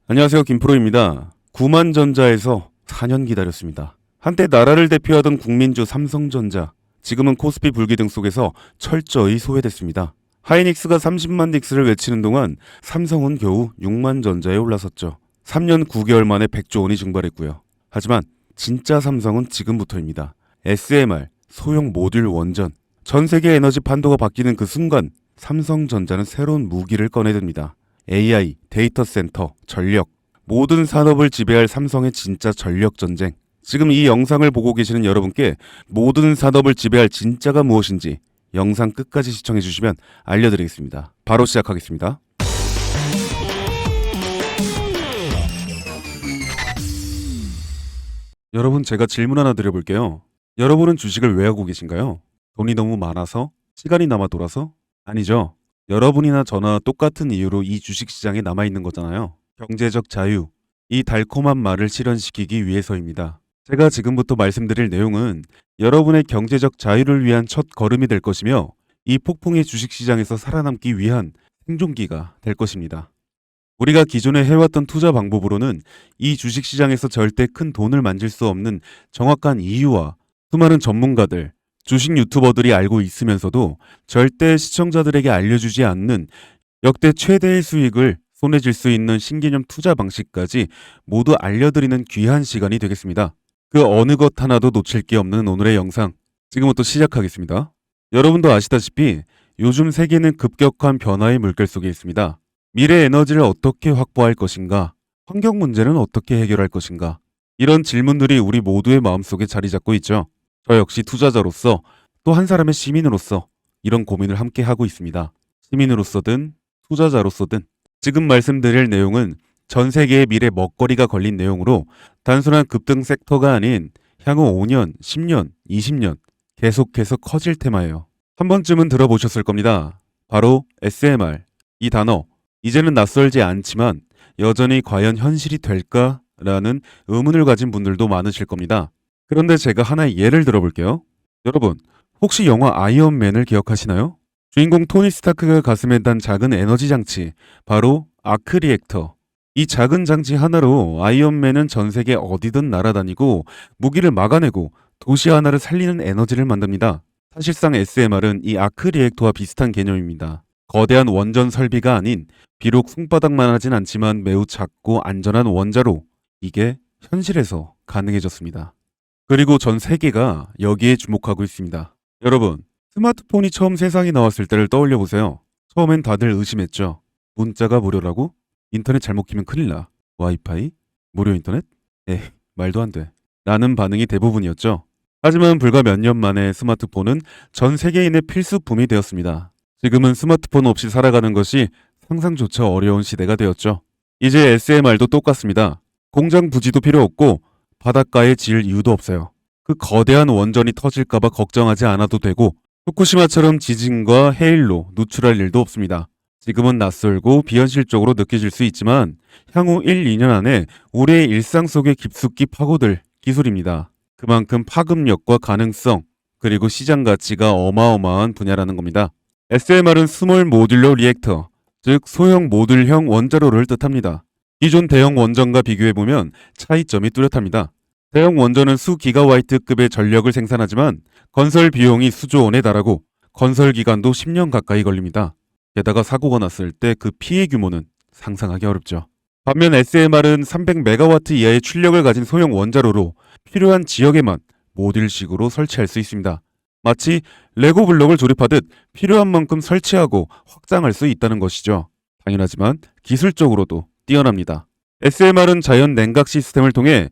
안녕하세요. 김프로입니다. 구만전자에서 4년 기다렸습니다. 한때 나라를 대표하던 국민주 삼성전자, 지금은 코스피 불기등 속에서 철저히 소외됐습니다. 하이닉스가 30만 닉스를 외치는 동안 삼성은 겨우 6만 전자에 올라섰죠. 3년 9개월 만에 100조 원이 증발했고요. 하지만 진짜 삼성은 지금부터입니다. SMR, 소형 모듈 원전, 전 세계 에너지 판도가 바뀌는 그 순간 삼성전자는 새로운 무기를 꺼내듭니다. AI, 데이터 센터, 전력, 모든 산업을 지배할 삼성의 진짜 전력 전쟁. 지금 이 영상을 보고 계시는 여러분께 모든 산업을 지배할 진짜가 무엇인지 영상 끝까지 시청해 주시면 알려드리겠습니다. 바로 시작하겠습니다. 여러분, 제가 질문 하나 드려볼게요. 여러분은 주식을 왜 하고 계신가요? 돈이 너무 많아서? 시간이 남아 돌아서? 아니죠. 여러분이나 저나 똑같은 이유로 이 주식시장에 남아있는 거잖아요. 경제적 자유, 이 달콤한 말을 실현시키기 위해서입니다. 제가 지금부터 말씀드릴 내용은 여러분의 경제적 자유를 위한 첫 걸음이 될 것이며 이 폭풍의 주식시장에서 살아남기 위한 생존기가 될 것입니다. 우리가 기존에 해왔던 투자 방법으로는 이 주식시장에서 절대 큰 돈을 만질 수 없는 정확한 이유와 수많은 전문가들, 주식 유튜버들이 알고 있으면서도 절대 시청자들에게 알려주지 않는 역대 최대의 수익을 손에 쥘 수 있는 신개념 투자 방식까지 모두 알려드리는 귀한 시간이 되겠습니다. 그 어느 것 하나도 놓칠 게 없는 오늘의 영상, 지금부터 시작하겠습니다. 여러분도 아시다시피 요즘 세계는 급격한 변화의 물결 속에 있습니다. 미래 에너지를 어떻게 확보할 것인가? 환경 문제는 어떻게 해결할 것인가? 이런 질문들이 우리 모두의 마음속에 자리 잡고 있죠. 저 역시 투자자로서 또 한 사람의 시민으로서 이런 고민을 함께 하고 있습니다. 시민으로서든 투자자로서든 지금 말씀드릴 내용은 전 세계의 미래 먹거리가 걸린 내용으로 단순한 급등 섹터가 아닌 향후 5년, 10년, 20년 계속해서 커질 테마예요. 한 번쯤은 들어보셨을 겁니다. 바로 SMR. 이 단어 이제는 낯설지 않지만 여전히 과연 현실이 될까라는 의문을 가진 분들도 많으실 겁니다. 그런데 제가 하나의 예를 들어볼게요. 여러분, 혹시 영화 아이언맨을 기억하시나요? 주인공 토니 스타크가 가슴에 단 작은 에너지 장치, 바로 아크 리액터. 이 작은 장치 하나로 아이언맨은 전 세계 어디든 날아다니고 무기를 막아내고 도시 하나를 살리는 에너지를 만듭니다. 사실상 SMR은 이 아크 리액터와 비슷한 개념입니다. 거대한 원전 설비가 아닌 비록 손바닥만 하진 않지만 매우 작고 안전한 원자로 이게 현실에서 가능해졌습니다. 그리고 전 세계가 여기에 주목하고 있습니다. 여러분, 스마트폰이 처음 세상에 나왔을 때를 떠올려 보세요. 처음엔 다들 의심했죠. 문자가 무료라고? 인터넷 잘못 키면 큰일 나. 와이파이? 무료 인터넷? 말도 안 돼. 라는 반응이 대부분이었죠. 하지만 불과 몇 년 만에 스마트폰은 전 세계인의 필수품이 되었습니다. 지금은 스마트폰 없이 살아가는 것이 상상조차 어려운 시대가 되었죠. 이제 SMR도 똑같습니다. 공장 부지도 필요 없고 바닷가에 지을 이유도 없어요. 그 거대한 원전이 터질까봐 걱정하지 않아도 되고 후쿠시마처럼 지진과 해일로 누출할 일도 없습니다. 지금은 낯설고 비현실적으로 느껴질 수 있지만 향후 1, 2년 안에 우리의 일상 속에 깊숙이 파고들 기술입니다. 그만큼 파급력과 가능성 그리고 시장 가치가 어마어마한 분야라는 겁니다. SMR은 스몰 모듈러 리액터, 즉 소형 모듈형 원자로를 뜻합니다. 기존 대형 원전과 비교해보면 차이점이 뚜렷합니다. 대형 원전은 수 기가와이트급의 전력을 생산하지만 건설 비용이 수조 원에 달하고 건설 기간도 10년 가까이 걸립니다. 게다가 사고가 났을 때 그 피해 규모는 상상하기 어렵죠. 반면 SMR은 300메가와트 이하의 출력을 가진 소형 원자로로 필요한 지역에만 모듈식으로 설치할 수 있습니다. 마치 레고 블록을 조립하듯 필요한 만큼 설치하고 확장할 수 있다는 것이죠. 당연하지만 기술적으로도 뛰어납니다. SMR은 자연 냉각 시스템을 통해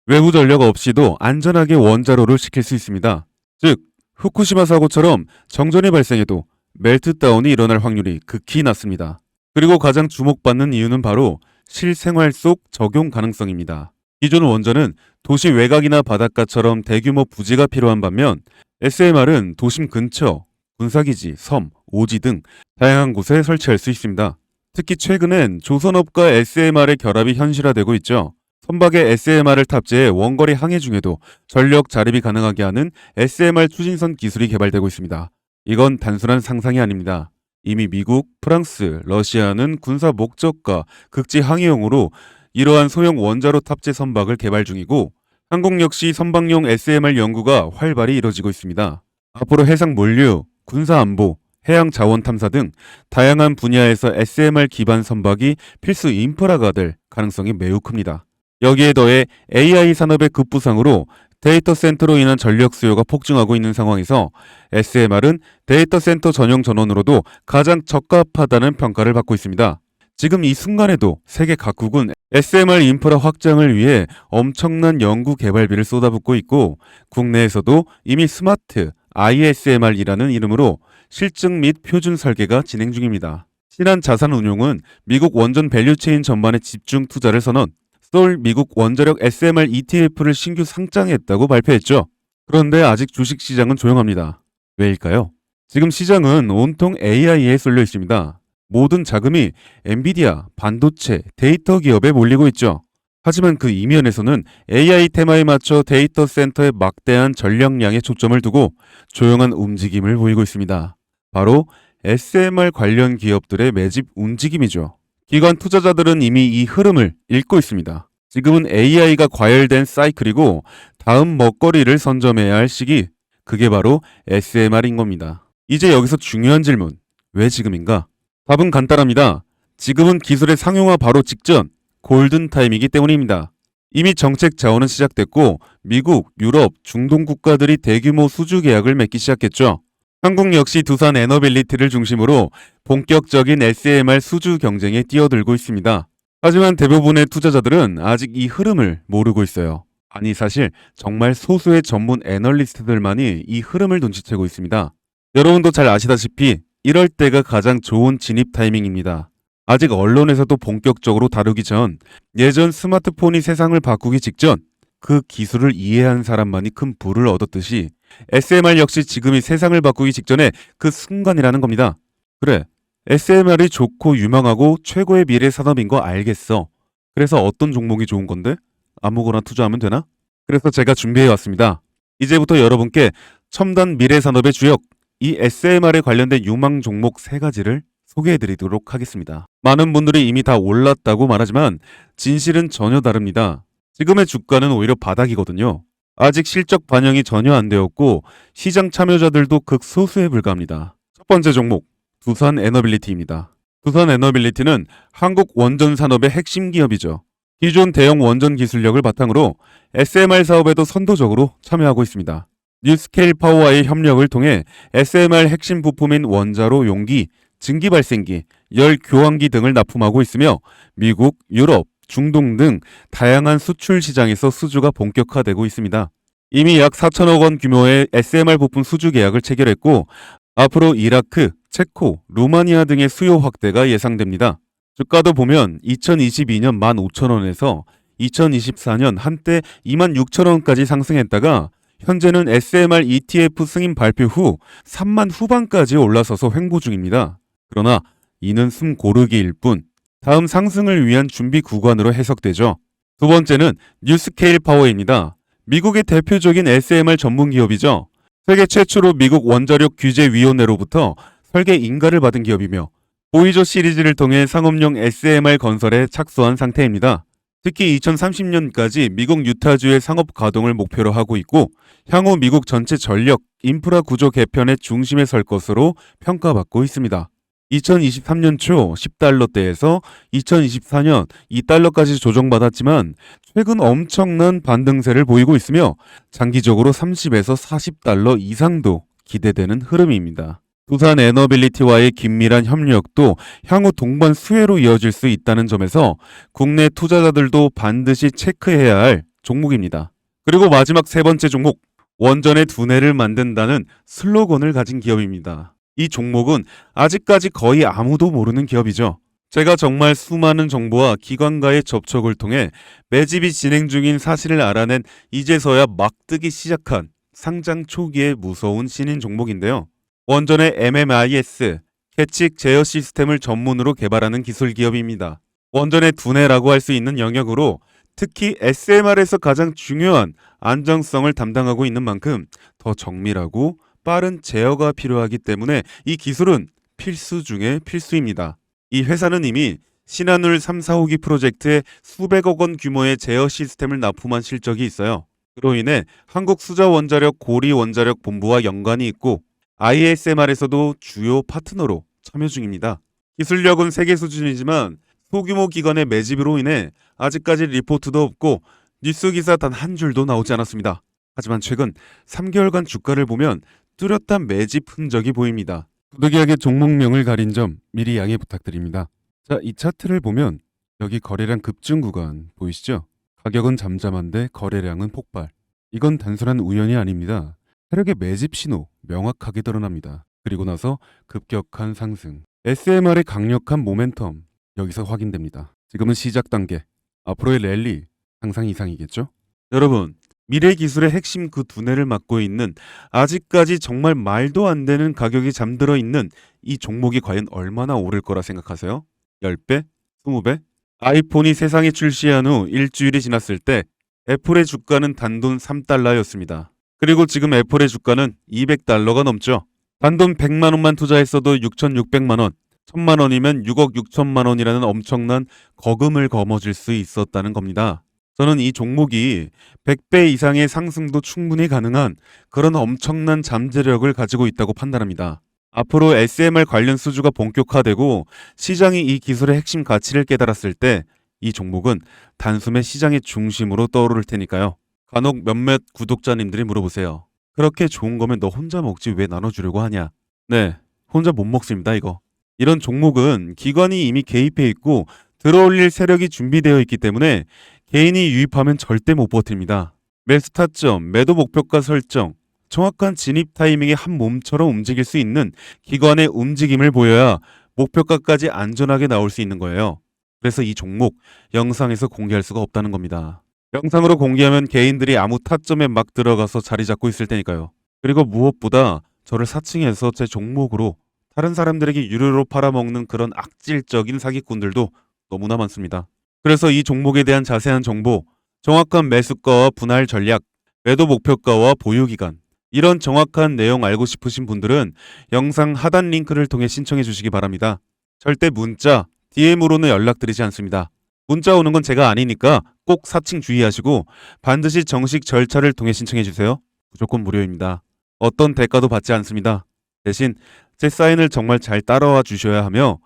외부 전력 없이도 안전하게 원자로를 식힐 수 있습니다. 즉, 후쿠시마 사고처럼 정전이 발생해도 멜트다운이 일어날 확률이 극히 낮습니다. 그리고 가장 주목받는 이유는 바로 실생활 속 적용 가능성입니다. 기존 원전은 도시 외곽이나 바닷가처럼 대규모 부지가 필요한 반면 SMR은 도심 근처, 군사기지, 섬, 오지 등 다양한 곳에 설치할 수 있습니다. 특히 최근엔 조선업과 SMR의 결합이 현실화되고 있죠. 선박에 SMR을 탑재해 원거리 항해 중에도 전력 자립이 가능하게 하는 SMR 추진선 기술이 개발되고 있습니다. 이건 단순한 상상이 아닙니다. 이미 미국, 프랑스, 러시아는 군사 목적과 극지 항해용으로 이러한 소형 원자로 탑재 선박을 개발 중이고 한국 역시 선박용 SMR 연구가 활발히 이뤄지고 있습니다. 앞으로 해상 물류, 군사 안보, 해양 자원 탐사 등 다양한 분야에서 SMR 기반 선박이 필수 인프라가 될 가능성이 매우 큽니다. 여기에 더해 AI 산업의 급부상으로 데이터 센터로 인한 전력 수요가 폭증하고 있는 상황에서 SMR은 데이터 센터 전용 전원으로도 가장 적합하다는 평가를 받고 있습니다. 지금 이 순간에도 세계 각국은 SMR 인프라 확장을 위해 엄청난 연구 개발비를 쏟아붓고 있고 국내에서도 이미 스마트 ISMR이라는 이름으로 실증 및 표준 설계가 진행 중입니다. 신한 자산운용은 미국 원전 밸류체인 전반에 집중 투자를 선언, 서울 미국 원자력 SMR ETF를 신규 상장했다고 발표했죠. 그런데 아직 주식시장은 조용합니다. 왜일까요? 지금 시장은 온통 AI에 쏠려 있습니다. 모든 자금이 엔비디아, 반도체, 데이터 기업에 몰리고 있죠. 하지만 그 이면에서는 AI 테마에 맞춰 데이터 센터에 막대한 전력량에 초점을 두고 조용한 움직임을 보이고 있습니다. 바로 SMR 관련 기업들의 매집 움직임이죠. 기관 투자자들은 이미 이 흐름을 읽고 있습니다. 지금은 AI가 과열된 사이클이고 다음 먹거리를 선점해야 할 시기, 그게 바로 SMR인 겁니다. 이제 여기서 중요한 질문, 왜 지금인가? 답은 간단합니다. 지금은 기술의 상용화 바로 직전, 골든타임이기 때문입니다. 이미 정책 자원은 시작됐고 미국, 유럽, 중동 국가들이 대규모 수주 계약을 맺기 시작했죠. 한국 역시 두산 에너빌리티를 중심으로 본격적인 SMR 수주 경쟁에 뛰어들고 있습니다. 하지만 대부분의 투자자들은 아직 이 흐름을 모르고 있어요. 아니 사실 정말 소수의 전문 애널리스트들만이 이 흐름을 눈치채고 있습니다. 여러분도 잘 아시다시피 이럴 때가 가장 좋은 진입 타이밍입니다. 아직 언론에서도 본격적으로 다루기 전 예전 스마트폰이 세상을 바꾸기 직전 그 기술을 이해한 사람만이 큰 부를 얻었듯이 SMR 역시 지금이 세상을 바꾸기 직전에 그 순간이라는 겁니다. 그래, SMR이 좋고 유망하고 최고의 미래 산업인 거 알겠어. 그래서 어떤 종목이 좋은 건데? 아무거나 투자하면 되나? 그래서 제가 준비해 왔습니다. 이제부터 여러분께 첨단 미래 산업의 주역, 이 SMR에 관련된 유망 종목 3가지를 소개해 드리도록 하겠습니다. 많은 분들이 이미 다 올랐다고 말하지만 진실은 전혀 다릅니다. 지금의 주가는 오히려 바닥이거든요. 아직 실적 반영이 전혀 안 되었고 시장 참여자들도 극소수에 불과합니다. 첫 번째 종목, 두산 에너빌리티입니다. 두산 에너빌리티는 한국 원전 산업의 핵심 기업이죠. 기존 대형 원전 기술력을 바탕으로 SMR 사업에도 선도적으로 참여하고 있습니다. 뉴스케일 파워와의 협력을 통해 SMR 핵심 부품인 원자로 용기, 증기 발생기, 열 교환기 등을 납품하고 있으며 미국, 유럽, 중동 등 다양한 수출 시장에서 수주가 본격화되고 있습니다. 이미 약 4천억 원 규모의 SMR 부품 수주 계약을 체결했고 앞으로 이라크, 체코, 루마니아 등의 수요 확대가 예상됩니다. 주가도 보면 2022년 15,000원에서 2024년 한때 26,000원까지 상승했다가 현재는 SMR ETF 승인 발표 후 3만 후반까지 올라서서 횡보 중입니다. 그러나 이는 숨 고르기일 뿐 다음 상승을 위한 준비 구간으로 해석되죠. 두 번째는 뉴스케일 파워입니다. 미국의 대표적인 SMR 전문 기업이죠. 세계 최초로 미국 원자력 규제위원회로부터 설계 인가를 받은 기업이며 보이저 시리즈를 통해 상업용 SMR 건설에 착수한 상태입니다. 특히 2030년까지 미국 유타주의 상업 가동을 목표로 하고 있고 향후 미국 전체 전력, 인프라 구조 개편의 중심에 설 것으로 평가받고 있습니다. 2023년 초 10달러대에서 2024년 2달러까지 조정받았지만 최근 엄청난 반등세를 보이고 있으며 장기적으로 30에서 40달러 이상도 기대되는 흐름입니다. 두산 에너빌리티와의 긴밀한 협력도 향후 동반 수혜로 이어질 수 있다는 점에서 국내 투자자들도 반드시 체크해야 할 종목입니다. 그리고 마지막 3번째 종목, 원전의 두뇌를 만든다는 슬로건을 가진 기업입니다. 이 종목은 아직까지 거의 아무도 모르는 기업이죠. 제가 정말 수많은 정보와 기관과의 접촉을 통해 매집이 진행 중인 사실을 알아낸 이제서야 막 뜨기 시작한 상장 초기의 무서운 신인 종목인데요. 원전의 MMIS, 캐칙 제어 시스템을 전문으로 개발하는 기술 기업입니다. 원전의 두뇌라고 할 수 있는 영역으로 특히 SMR에서 가장 중요한 안정성을 담당하고 있는 만큼 더 정밀하고 빠른 제어가 필요하기 때문에 이 기술은 필수 중의 필수입니다. 이 회사는 이미 신한울 3, 4호기 프로젝트에 수백억 원 규모의 제어 시스템을 납품한 실적이 있어요. 그로 인해 한국수자원자력 고리원자력 본부와 연관이 있고 ISMR에서도 주요 파트너로 참여 중입니다. 기술력은 세계 수준이지만 소규모 기관의 매집으로 인해 아직까지 리포트도 없고 뉴스 기사 단 한 줄도 나오지 않았습니다. 하지만 최근 3개월간 주가를 보면 뚜렷한 매집 흔적이 보입니다. 부득이하게 종목명을 가린 점 미리 양해 부탁드립니다. 자, 이 차트를 보면 여기 거래량 급증 구간 보이시죠? 가격은 잠잠한데 거래량은 폭발. 이건 단순한 우연이 아닙니다. 세력의 매집 신호 명확하게 드러납니다. 그리고 나서 급격한 상승. SMR의 강력한 모멘텀 여기서 확인됩니다. 지금은 시작 단계. 앞으로의 랠리 상상 이상이겠죠? 여러분, 미래 기술의 핵심 그 두뇌를 맡고 있는 아직까지 정말 말도 안 되는 가격이 잠들어 있는 이 종목이 과연 얼마나 오를 거라 생각하세요? 10배? 20배? 아이폰이 세상에 출시한 후 일주일이 지났을 때 애플의 주가는 단돈 3달러였습니다. 그리고 지금 애플의 주가는 200달러가 넘죠. 단돈 100만 원만 투자했어도 6,600만 원, 1,000만 원이면 6억 6천만 원이라는 엄청난 거금을 거머쥘 수 있었다는 겁니다. 저는 이 종목이 100배 이상의 상승도 충분히 가능한 그런 엄청난 잠재력을 가지고 있다고 판단합니다. 앞으로 SMR 관련 수주가 본격화되고 시장이 이 기술의 핵심 가치를 깨달았을 때 이 종목은 단숨에 시장의 중심으로 떠오를 테니까요. 간혹 몇몇 구독자님들이 물어보세요. 그렇게 좋은 거면 너 혼자 먹지 왜 나눠주려고 하냐? 네, 혼자 못 먹습니다 이거. 이런 종목은 기관이 이미 개입해 있고 들어올릴 세력이 준비되어 있기 때문에 개인이 유입하면 절대 못 버팁니다. 매수 타점, 매도 목표가 설정, 정확한 진입 타이밍에 한 몸처럼 움직일 수 있는 기관의 움직임을 보여야 목표가까지 안전하게 나올 수 있는 거예요. 그래서 이 종목 영상에서 공개할 수가 없다는 겁니다. 영상으로 공개하면 개인들이 아무 타점에 막 들어가서 자리 잡고 있을 테니까요. 그리고 무엇보다 저를 사칭해서 제 종목으로 다른 사람들에게 유료로 팔아먹는 그런 악질적인 사기꾼들도 너무나 많습니다. 그래서 이 종목에 대한 자세한 정보, 정확한 매수가와 분할 전략, 매도 목표가와 보유 기간, 이런 정확한 내용 알고 싶으신 분들은 영상 하단 링크를 통해 신청해 주시기 바랍니다. 절대 문자, DM으로는 연락드리지 않습니다. 문자 오는 건 제가 아니니까 꼭 사칭 주의하시고 반드시 정식 절차를 통해 신청해 주세요. 무조건 무료입니다. 어떤 대가도 받지 않습니다. 대신 제 사인을 정말 잘 따라와 주셔야 하며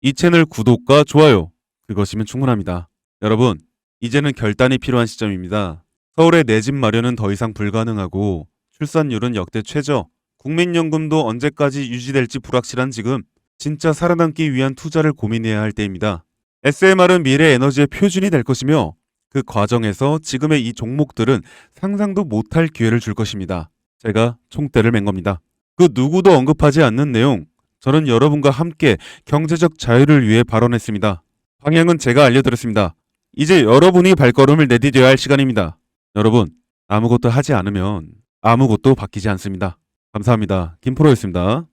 이 채널 구독과 좋아요, 그것이면 충분합니다. 여러분, 이제는 결단이 필요한 시점입니다. 서울의 내 집 마련은 더 이상 불가능하고 출산율은 역대 최저, 국민연금도 언제까지 유지될지 불확실한 지금 진짜 살아남기 위한 투자를 고민해야 할 때입니다. SMR은 미래 에너지의 표준이 될 것이며 그 과정에서 지금의 이 종목들은 상상도 못할 기회를 줄 것입니다. 제가 총대를 맨 겁니다. 그 누구도 언급하지 않는 내용, 저는 여러분과 함께 경제적 자유를 위해 발언했습니다. 방향은 제가 알려드렸습니다. 이제 여러분이 발걸음을 내디뎌야 할 시간입니다. 여러분, 아무것도 하지 않으면 아무것도 바뀌지 않습니다. 감사합니다. 김프로였습니다.